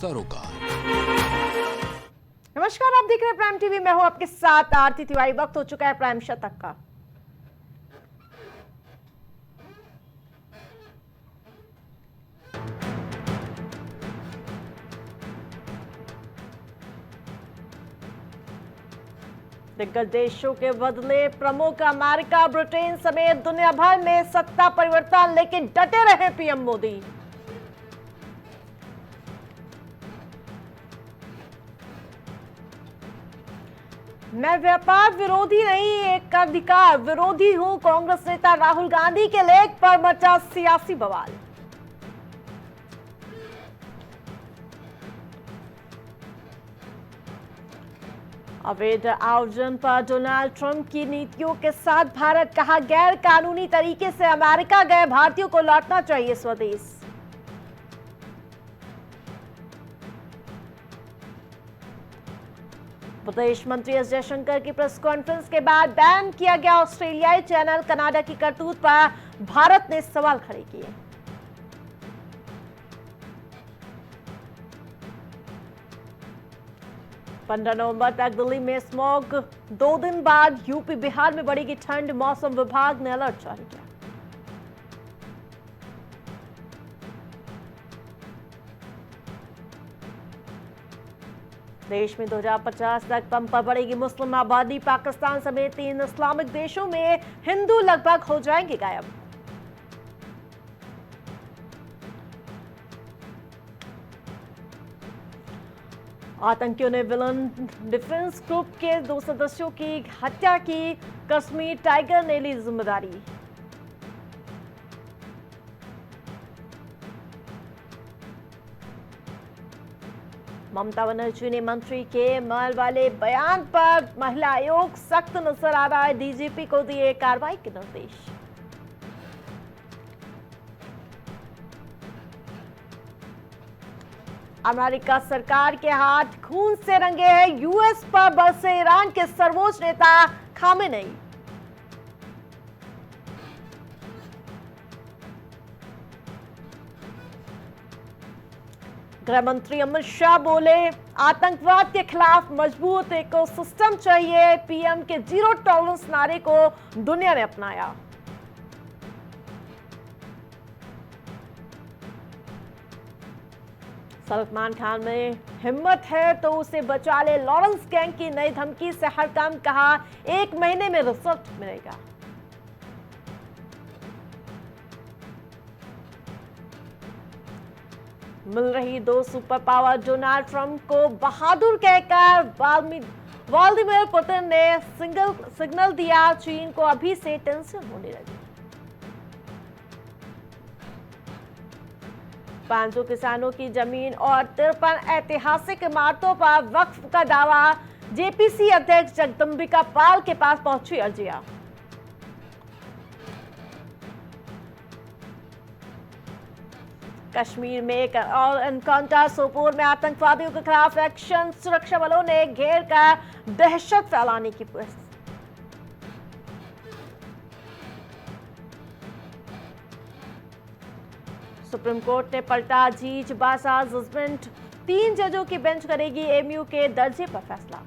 सरोकार। नमस्कार, आप देख रहे हैं प्राइम टीवी। मैं हूं आपके साथ आरती तिवारी। वक्त हो चुका है प्राइम शतक का। दिग्गज देशों के बदले प्रमुख अमेरिका, ब्रिटेन समेत दुनिया भर में सत्ता परिवर्तन, लेकिन डटे रहे पीएम मोदी। मैं व्यापार विरोधी नहीं, एक अधिकार विरोधी हूं। कांग्रेस नेता राहुल गांधी के लेख पर मचा सियासी बवाल। अवैध आयोजन पर डोनाल्ड ट्रंप की नीतियों के साथ भारत, कहा गैर कानूनी तरीके से अमेरिका गए भारतीयों को लौटना चाहिए स्वदेश। विदेश मंत्री एस जयशंकर की प्रेस कॉन्फ्रेंस के बाद बैन किया गया ऑस्ट्रेलियाई चैनल। कनाडा की करतूत पर भारत ने सवाल खड़े किए। पंद्रह नवंबर तक दिल्ली में स्मॉग, 2 दिन बाद यूपी बिहार में बढ़ेगी ठंड। मौसम विभाग ने अलर्ट जारी किया। देश में 2050 तक कम पर बढ़ेगी मुस्लिम आबादी। पाकिस्तान समेत 3 इस्लामिक देशों में हिंदू लगभग हो जाएंगे गायब। आतंकियों ने विलन डिफेंस ग्रुप के 2 सदस्यों की हत्या की। कश्मीर टाइगर ने ली जिम्मेदारी। ममता बनर्जी ने मंत्री के माल वाले बयान पर महिला आयोग सख्त नजर आ रहा है। डीजीपी को दिए कार्रवाई के निर्देश। अमेरिका सरकार के हाथ खून से रंगे हैं। यूएस पर बरसे ईरान के सर्वोच्च नेता खामेनेई। गृह मंत्री अमित शाह बोले, आतंकवाद के खिलाफ मजबूत इकोसिस्टम चाहिए। पीएम के जीरो टॉलरेंस नारे को दुनिया ने अपनाया। सलमान खान में हिम्मत है तो उसे बचा ले। लॉरेंस गैंग की नई धमकी से हर काम, कहा 1 महीने में रिजल्ट मिलेगा। मिल रही 2 सुपर पावर डोनाल्ड ट्रंप को बहादुर कहकर व्लादिमीर पुतिन ने सिग्नल दिया। चीन को अभी से टेंशन होने लगी। 500 किसानों की जमीन और 53 ऐतिहासिक इमारतों पर वक्फ का दावा। जेपीसी अध्यक्ष जगदंबिका पाल के पास पहुंची अर्जियां। कश्मीर में एक और एनकाउंटर। सोपोर में आतंकवादियों के खिलाफ एक्शन। सुरक्षा बलों ने घेर कर दहशत फैलाने की कोशिश। सुप्रीम कोर्ट ने पलटा जीज बासा जजमेंट। 3 जजों की बेंच करेगी एमयू के दर्जे पर फैसला।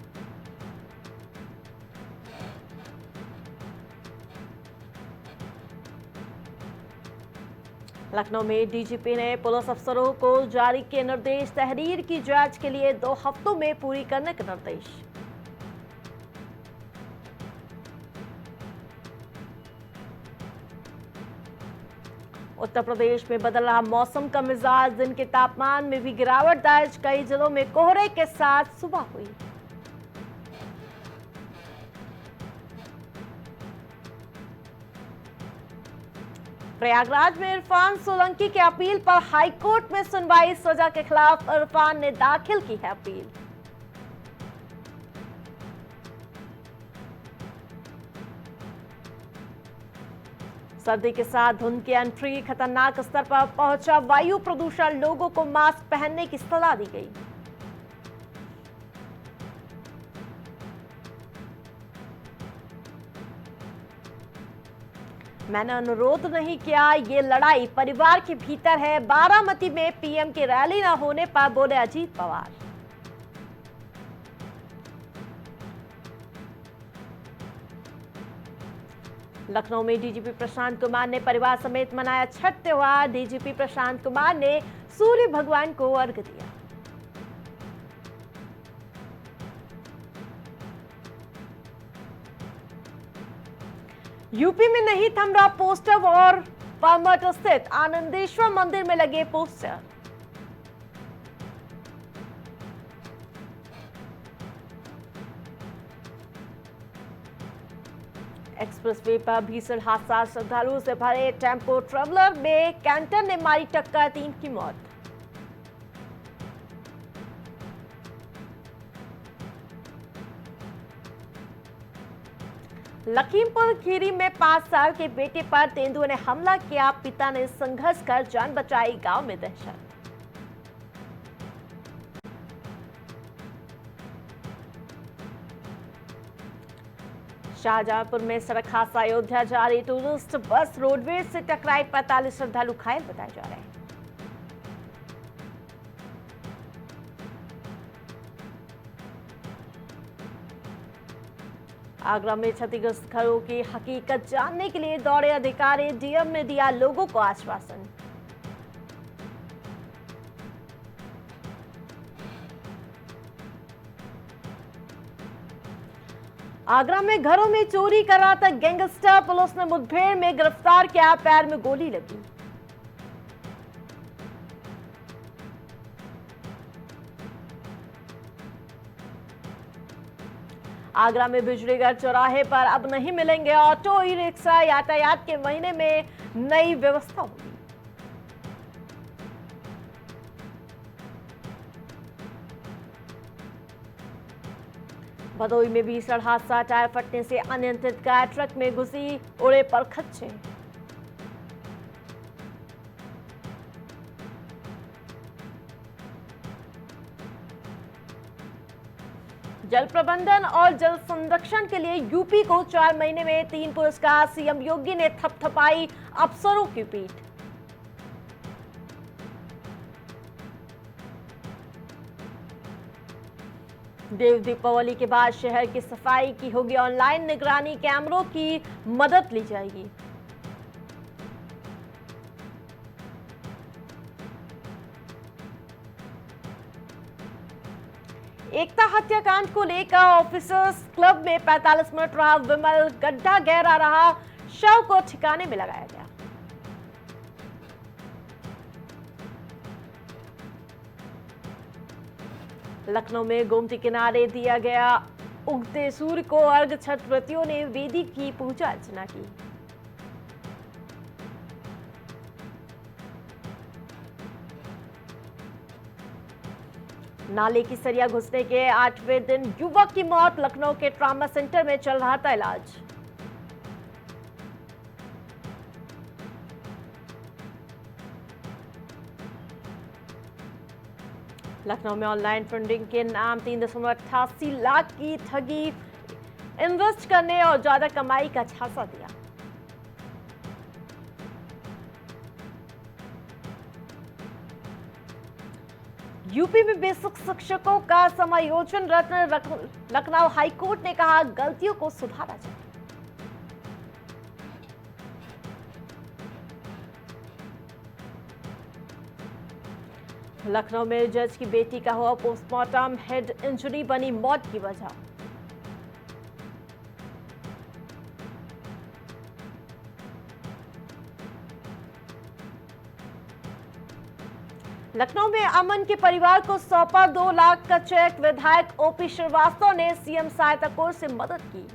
लखनऊ में डीजीपी ने पुलिस अफसरों को जारी किए निर्देश। तहरीर की जांच के लिए 2 हफ्तों में पूरी करने के निर्देश। उत्तर प्रदेश में बदल रहा मौसम का मिजाज। दिन के तापमान में भी गिरावट दर्ज। कई जिलों में कोहरे के साथ सुबह हुई। प्रयागराज में इरफान सोलंकी की अपील पर हाईकोर्ट में सुनवाई। सजा के खिलाफ इरफान ने दाखिल की है अपील। सर्दी के साथ धुंध की एंट्री। खतरनाक स्तर पर पहुंचा वायु प्रदूषण। लोगों को मास्क पहनने की सलाह दी गई। मैंने अनुरोध नहीं किया, ये लड़ाई परिवार के भीतर है। बारामती में पीएम की रैली न होने पर बोले अजीत पवार। लखनऊ में डीजीपी प्रशांत कुमार ने परिवार समेत मनाया छठ त्योहार। डीजीपी प्रशांत कुमार ने सूर्य भगवान को अर्घ्य दिया। यूपी में नहीं थम रहा पोस्टर और परमठ स्थित आनंदेश्वर मंदिर में लगे पोस्टर। एक्सप्रेसवे पर भीषण हादसा। श्रद्धालुओं से भरे टेम्पो ट्रेवलर में कैंटर ने मारी टक्कर, 3 की मौत। लखीमपुर खीरी में 5 साल के बेटे पर तेंदुए ने हमला किया। पिता ने संघर्ष कर जान बचाई, गांव में दहशत। शाहजहांपुर में सड़क हादसा। अयोध्या जा रही टूरिस्ट बस रोडवेज से टकराई। 45 श्रद्धालु घायल बताए जा रहे हैं। आगरा में क्षतिग्रस्त घरों की हकीकत जानने के लिए दौड़े अधिकारी। डीएम ने दिया लोगों को आश्वासन। आगरा में घरों में चोरी कर रहा था गैंगस्टर। पुलिस ने मुठभेड़ में गिरफ्तार किया। पैर में गोली लगी। आगरा में बिजलीगढ़ चौराहे पर अब नहीं मिलेंगे ऑटो ई रिक्शा। यातायात के महीने में नई व्यवस्था होगी। भदोई में भी सड़क हादसा। टायर फटने से अनियंत्रित कार ट्रक में घुसी, उड़े परखच्चे। जल प्रबंधन और जल संरक्षण के लिए यूपी को 4 महीने में 3 पुरस्कार। सीएम योगी ने थपथपाई अफसरों की पीठ। देव दीपावली के बाद शहर की सफाई की होगी ऑनलाइन निगरानी। कैमरों की मदद ली जाएगी। एकता हत्याकांड को लेकर ऑफिसर्स क्लब में 45 मिनट रहा विमल। गड्ढा गहरा रहा, शव को ठिकाने में लगाया गया। लखनऊ में गोमती किनारे दिया गया उगते सूर्य को अर्घ। छठ व्रतियों ने वेदी की पूजा अर्चना की। नाले की सरिया घुसने के 8वें दिन युवक की मौत। लखनऊ के ट्रॉमा सेंटर में चल रहा था इलाज। लखनऊ में ऑनलाइन फंडिंग के नाम 3.88 लाख की ठगी। इन्वेस्ट करने और ज्यादा कमाई का झांसा दिया। यूपी में बेसिक शिक्षकों का समायोजन रद्द। लखनऊ हाईकोर्ट ने कहा गलतियों को सुधारा जाए। लखनऊ में जज की बेटी का हुआ पोस्टमार्टम। हेड इंजरी बनी मौत की वजह। लखनऊ में अमन के परिवार को सौंपा 2 लाख का चेक। विधायक ओपी श्रीवास्तव ने सीएम सहायता कोष से मदद की।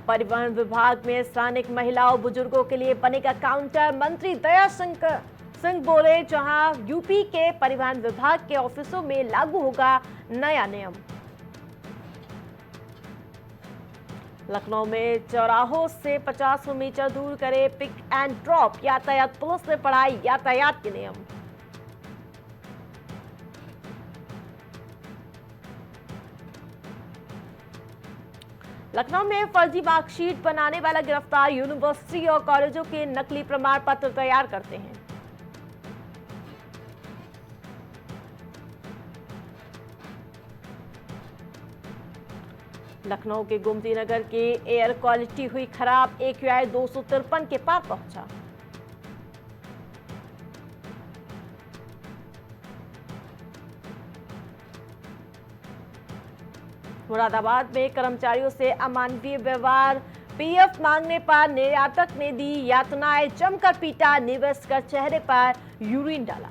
परिवहन विभाग में स्थानिक महिलाओं बुजुर्गों के लिए बनेगा काउंटर। मंत्री दया सिंह बोले जहां यूपी के परिवहन विभाग के ऑफिसों में लागू होगा नया नियम। लखनऊ में चौराहों से 50 मीटर दूर करे पिक एंड ड्रॉप। यातायात पुलिस ने पढ़ाई, यातायात के नियम। लखनऊ में फर्जी मार्कशीट बनाने वाला गिरफ्तार। यूनिवर्सिटी और कॉलेजों के नकली प्रमाण पत्र तैयार करते हैं। लखनऊ के गोमती नगर के एयर क्वालिटी हुई खराब। AQI 253 के पार पहुंचा। मुरादाबाद में कर्मचारियों से अमानवीय व्यवहार। PF मांगने पर निर्यातक ने दी यातनाएं। जमकर पीटा, निवेश कर चेहरे पर यूरिन डाला।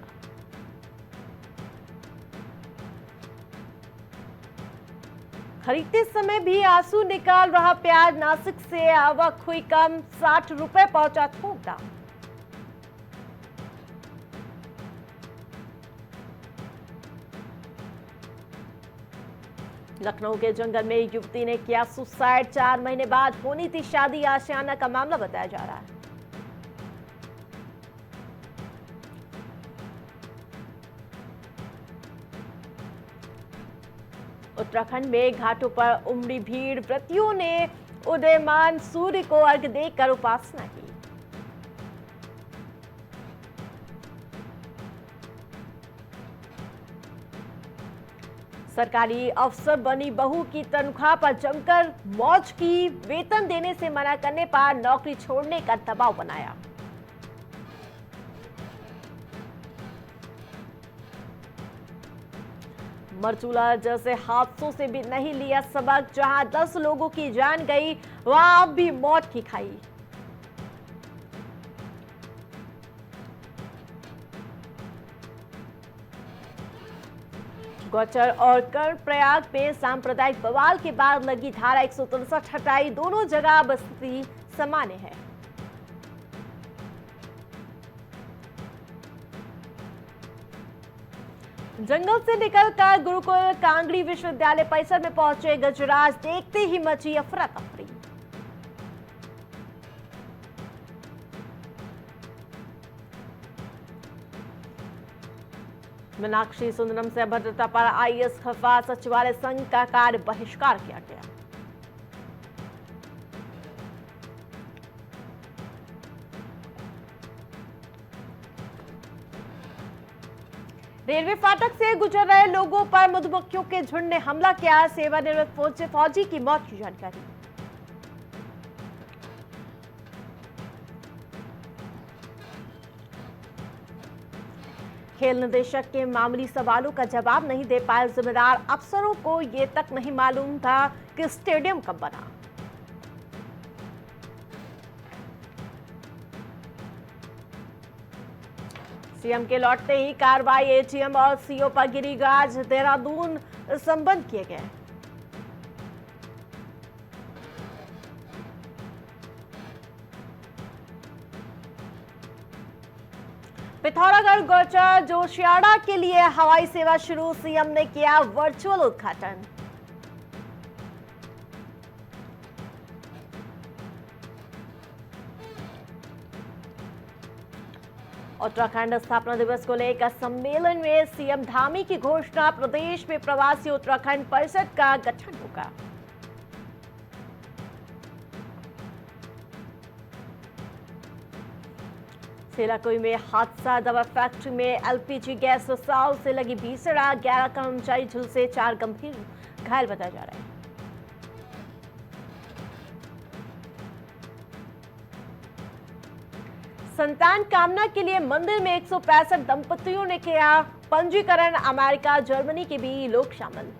खरीदते समय भी आंसू निकाल रहा प्याज। नासिक से आवक हुई कम, 60 रुपए पहुंचा थोक दाम। लखनऊ के जंगल में युवती ने किया सुसाइड। 4 महीने बाद होनी थी शादी। आशियाना का मामला बताया जा रहा है। उत्तराखंड में घाटों पर उमड़ी भीड़। व्रतियों ने उदयमान सूर्य को अर्घ्य देकर उपासना की। सरकारी अफसर बनी बहू की तनख्वाह पर जमकर मौज की। वेतन देने से मना करने पर नौकरी छोड़ने का दबाव बनाया। मरचूला जैसे हादसों से भी नहीं लिया सबक। जहां 10 लोगों की जान गई, वहां अब भी मौत की खाई। गौचर और कर्णप्रयाग में सांप्रदायिक बवाल के बाद लगी धारा 163 हटाई। दोनों जगह अब स्थिति सामान्य है। जंगल से निकलकर गुरुकुल कांगड़ी विश्वविद्यालय परिसर में पहुंचे गजराज। देखते ही मची अफरा तफरी। मीनाक्षी सुंदरम से अभद्रता पर IAS खफा। सचिवालय संघ का कार्य बहिष्कार किया गया। रेलवे फाटक से गुजर रहे लोगों पर मधुमक्खियों के झुंड ने हमला किया। सेवानिवृत्त फौजी की मौत की जानकारी। खेल निदेशक के मामूली सवालों का जवाब नहीं दे पाए जिम्मेदार अफसरों को। ये तक नहीं मालूम था कि स्टेडियम कब बना। सीएम के लौटते ही कार्रवाई। AGM और CO पर गिरी गाज। देहरादून संबंध किए गए। पिथौरागढ़ गौचर जोशियाड़ा के लिए हवाई सेवा शुरू। सीएम ने किया वर्चुअल उद्घाटन। उत्तराखंड स्थापना दिवस को लेकर सम्मेलन में सीएम धामी की घोषणा। प्रदेश में प्रवासी उत्तराखंड परिषद का गठन होगा। सेलाकुई में हादसा। दवा फैक्ट्री में LPG गैस रिसाव से लगी भीषण आग। 11 कर्मचारी झुलसे, 4 गंभीर घायल बताया जा रहा है। संतान कामना के लिए मंदिर में 165 दंपतियों ने किया पंजीकरण। अमेरिका, जर्मनी के भी लोग शामिल।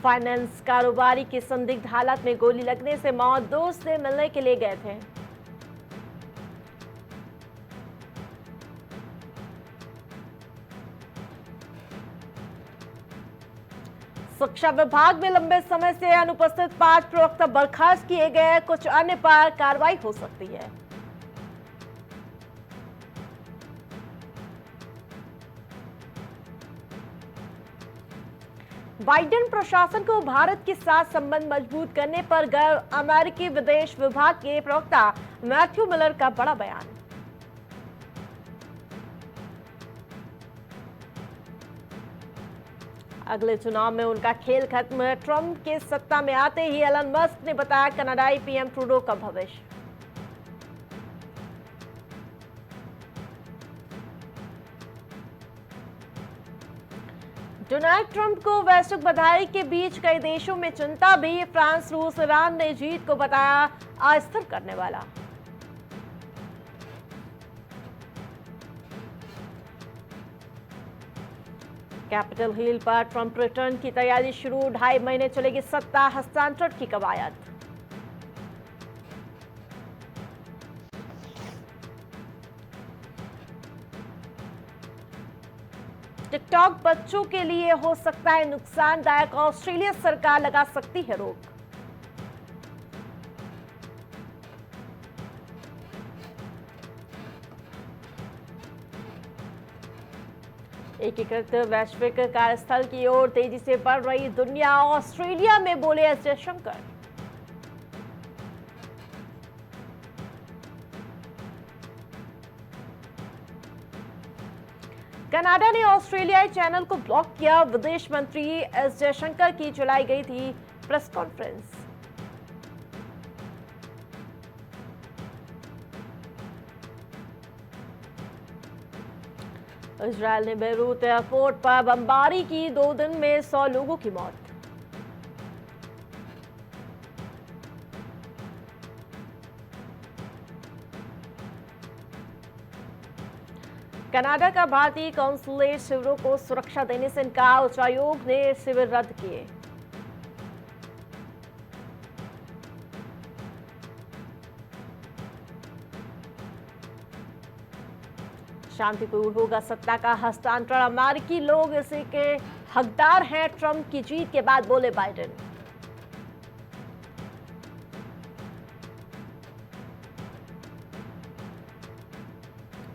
फाइनेंस कारोबारी की संदिग्ध हालत में गोली लगने से मौत। दोस्त से मिलने के लिए गए थे। शिक्षा विभाग में लंबे समय से अनुपस्थित 5 प्रवक्ता बर्खास्त किए गए। कुछ अन्य पर कार्रवाई हो सकती है। बाइडेन प्रशासन को भारत के साथ संबंध मजबूत करने पर गर्व। अमेरिकी विदेश विभाग के प्रवक्ता मैथ्यू मिलर का बड़ा बयान। अगले चुनाव में उनका खेल खत्म। ट्रंप के सत्ता में आते ही एलन मस्क ने बताया कनाडाई पीएम ट्रूडो का भविष्य। डोनाल्ड ट्रंप को वैश्विक बधाई के बीच कई देशों में चिंता भी। फ्रांस, रूस, ईरान ने जीत को बताया अस्थिर करने वाला। कैपिटल हिल पर ट्रंप रिटर्न की तैयारी शुरू। 2.5 महीने चलेगी सत्ता हस्तांतरण की कवायद। टिकटॉक बच्चों के लिए हो सकता है नुकसानदायक। ऑस्ट्रेलिया सरकार लगा सकती है रोक। एकीकृत वैश्विक कार्यस्थल की ओर तेजी से बढ़ रही दुनिया। ऑस्ट्रेलिया में बोले एस जयशंकर। कनाडा ने ऑस्ट्रेलियाई चैनल को ब्लॉक किया। विदेश मंत्री एस जयशंकर की चलाई गई थी प्रेस कॉन्फ्रेंस। इजरायल ने बेरूत एयरपोर्ट पर बमबारी की। 2 दिन में 100 लोगों की मौत। कनाडा का भारतीय कॉन्सुलेट शिविरों को सुरक्षा देने से इनकार। उच्चायोग ने शिविर रद्द किए। शांतिपूर्ण होगा सत्ता का हस्तांतरण। अमेरिकी लोग इसी के हकदार हैं। ट्रंप की जीत के बाद बोले बाइडेन।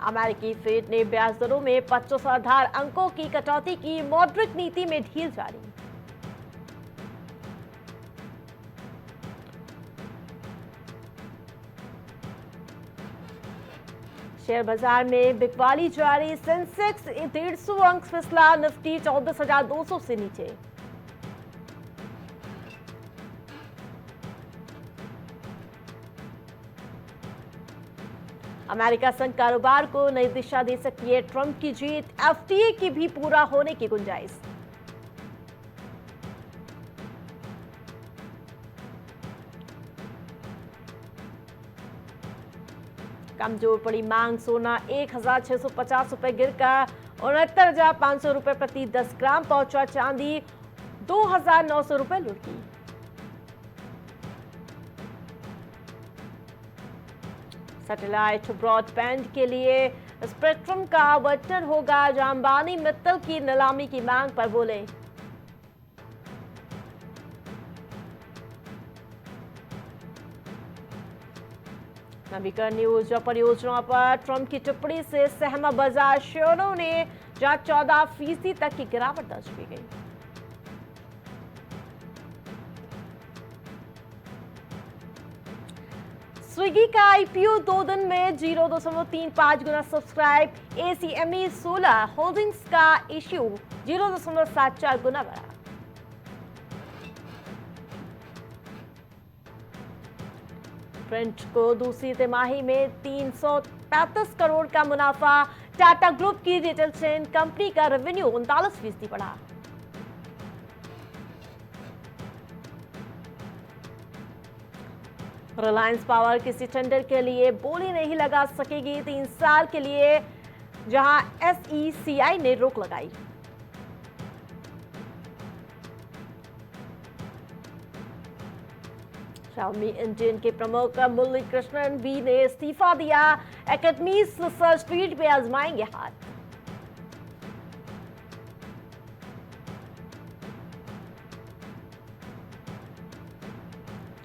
अमेरिकी फेड ने ब्याज दरों में 25 आधार अंकों की कटौती की। मौद्रिक नीति में ढील जारी। शेयर बाजार में बिकवाली जारी। सेंसेक्स 150 अंक फिसला। निफ्टी 14,200 से नीचे। अमेरिका संघ कारोबार को नई दिशा दे सकती है। ट्रंप की जीत। एफटीए की भी पूरा होने की गुंजाइश। कमजोर पड़ी मांग। सोना 1,650 रुपए गिरकर 69,500 रुपए प्रति 10 ग्राम पहुंचा। चांदी 2,900 रुपए लुढ़की। सैटेलाइट ब्रॉडबैंड के लिए स्पेक्ट्रम का आवंटन होगा। अंबानी मित्तल की नीलामी की मांग पर बोले। नवीकरणीय ऊर्जा परियोजना पर ट्रंप की टिप्पणी से सहमा बाजार। शेयरों ने जहां 14% तक की गिरावट दर्ज की गई। स्विगी का आईपीओ 2 दिन में 0.35 गुना सब्सक्राइब। एसीएमई 16 होल्डिंग्स का इश्यू 0.74 गुना बढ़ा। प्रिंट को दूसरी तिमाही में 335 करोड़ का मुनाफा। टाटा ग्रुप की रिटेल चेन कंपनी का रेवेन्यू 39% बढ़ा। रिलायंस पावर किसी टेंडर के लिए बोली नहीं लगा सकेगी 3 साल के लिए, जहां एसईसीआई ने रोक लगाई। शाओमी इंडियन के प्रमुख मुरली कृष्णन वी ने इस्तीफा दिया। एकेडमीज सर्च फील्ड में आजमाएंगे हाथ।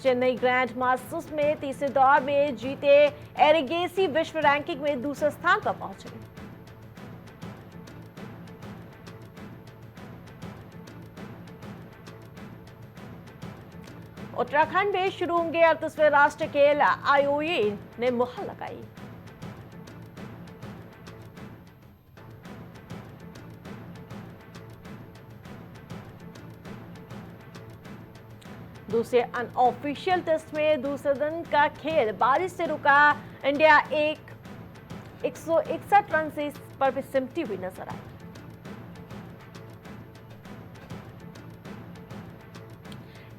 चेन्नई ग्रैंड मास्टर्स में तीसरे दौर में जीते एरिगेसी विश्व रैंकिंग में दूसरे स्थान पर पहुंचे। उत्तराखंड में शुरू होंगे 38वें राष्ट्रीय खेल। आईओए ने मुहर लगाई। दूसरे अनऑफिशियल टेस्ट में दूसरे दिन का खेल बारिश से रुका। इंडिया 161 रन से इस पर भी सिमटी हुई नजर आई।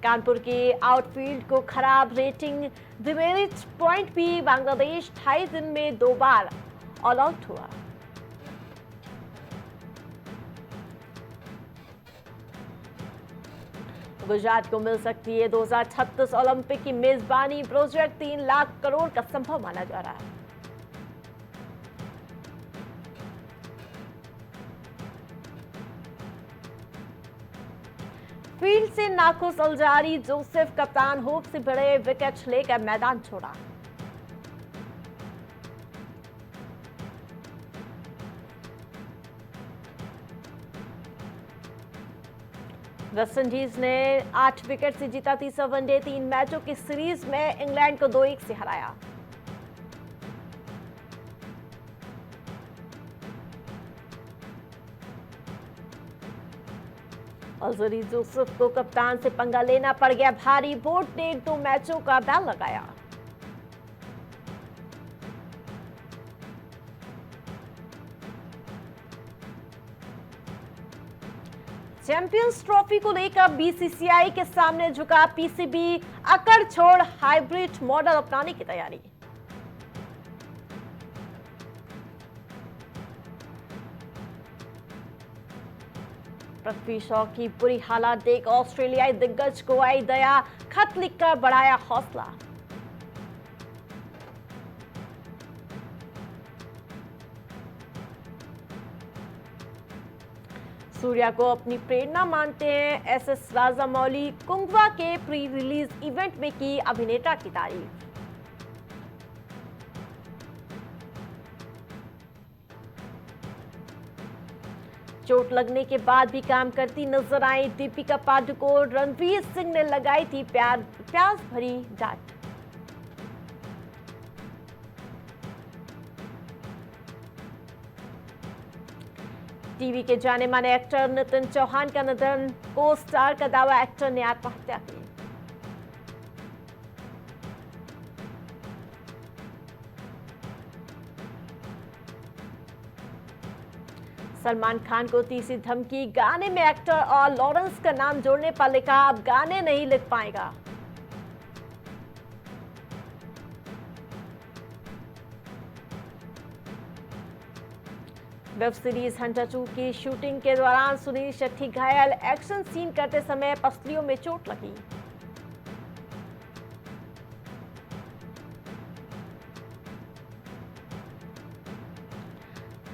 कानपुर के आउटफील्ड को खराब रेटिंग, डिमेरिट पॉइंट भी। बांग्लादेश 2.5 दिन में 2 बार ऑल आउट हुआ। गुजरात को मिल सकती है 2036 ओलंपिक की मेजबानी। प्रोजेक्ट 3 लाख करोड़ का संभव माना जा रहा है। फील्ड से नाखुश अल्जारी, जोसेफ कप्तान होप से बड़े विकेट लेकर मैदान छोड़ा। वेस्टइंडीज ने 8 विकेट से जीता तीसरा वनडे। 3 मैचों की सीरीज में इंग्लैंड को 2-1 से हराया। अल्जारी जोसेफ को कप्तान से पंगा लेना पड़ गया भारी। बोर्ड ने 2 मैचों का बैन लगाया। चैंपियंस ट्रॉफी को लेकर बीसीसीआई के सामने झुका पीसीबी। अकड़ छोड़ हाइब्रिड मॉडल अपनाने की तैयारी। पृथ्वी शॉ की बुरी हालात देख ऑस्ट्रेलियाई दिग्गज को आई दया। खत लिखकर बढ़ाया हौसला। सूर्या को अपनी प्रेरणा मानते हैं एसएस राजामौली। कुंगवा के प्री रिलीज इवेंट में की अभिनेता की तारीफ। चोट लगने के बाद भी काम करती नजर आई दीपिका पादुकोण। रणवीर सिंह ने लगाई थी प्यास भरी डांट। टीवी के जाने माने एक्टर नितिन चौहान का निधन। को स्टार का दावा, एक्टर ने आत्महत्या की। सलमान खान को तीसरी धमकी। गाने में एक्टर और लॉरेंस का नाम जोड़ने पर लिखा, अब गाने नहीं लिख पाएगा। वेब सीरीज हंटर 2 की शूटिंग के दौरान सुनील शेट्टी घायल। एक्शन सीन करते समय पसलियों में चोट लगी।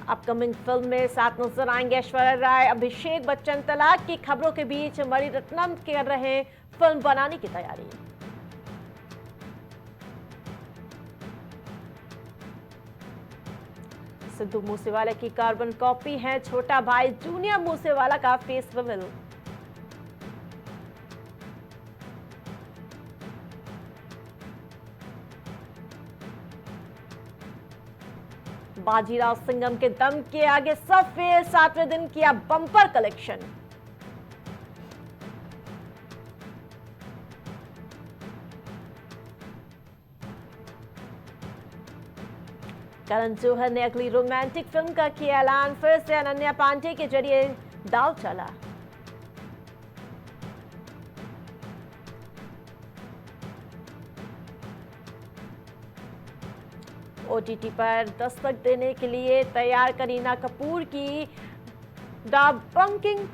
अपकमिंग फिल्म में साथ नजर आएंगे ऐश्वर्या राय, अभिषेक बच्चन। तलाक की खबरों के बीच मणिरत्नम कर रहे फिल्म बनाने की तैयारी। सिद्धू मूसेवाला की कार्बन कॉपी है छोटा भाई। जूनियर मूसेवाला का फेस रिवील। बाजीराव सिंघम के दम के आगे सब फेल। 7वें दिन किया बम्पर कलेक्शन। करण जौहर ने अगली रोमांटिक फिल्म का किया ऐलान। फिर से अनन्या पांडे के जरिए दाव चला। ओटीटी पर दस्तक देने के लिए तैयार करीना कपूर की द बंकिंग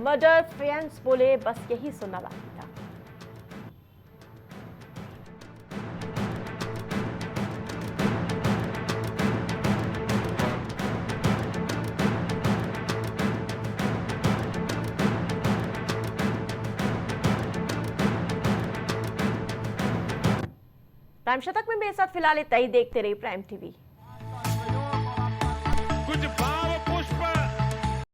मर्डर। फैंस बोले बस यही सुनना बाकी था। प्राइम शतक में मेरे साथ फिलहाल इतना ही। देखते रहिए प्राइम टीवी।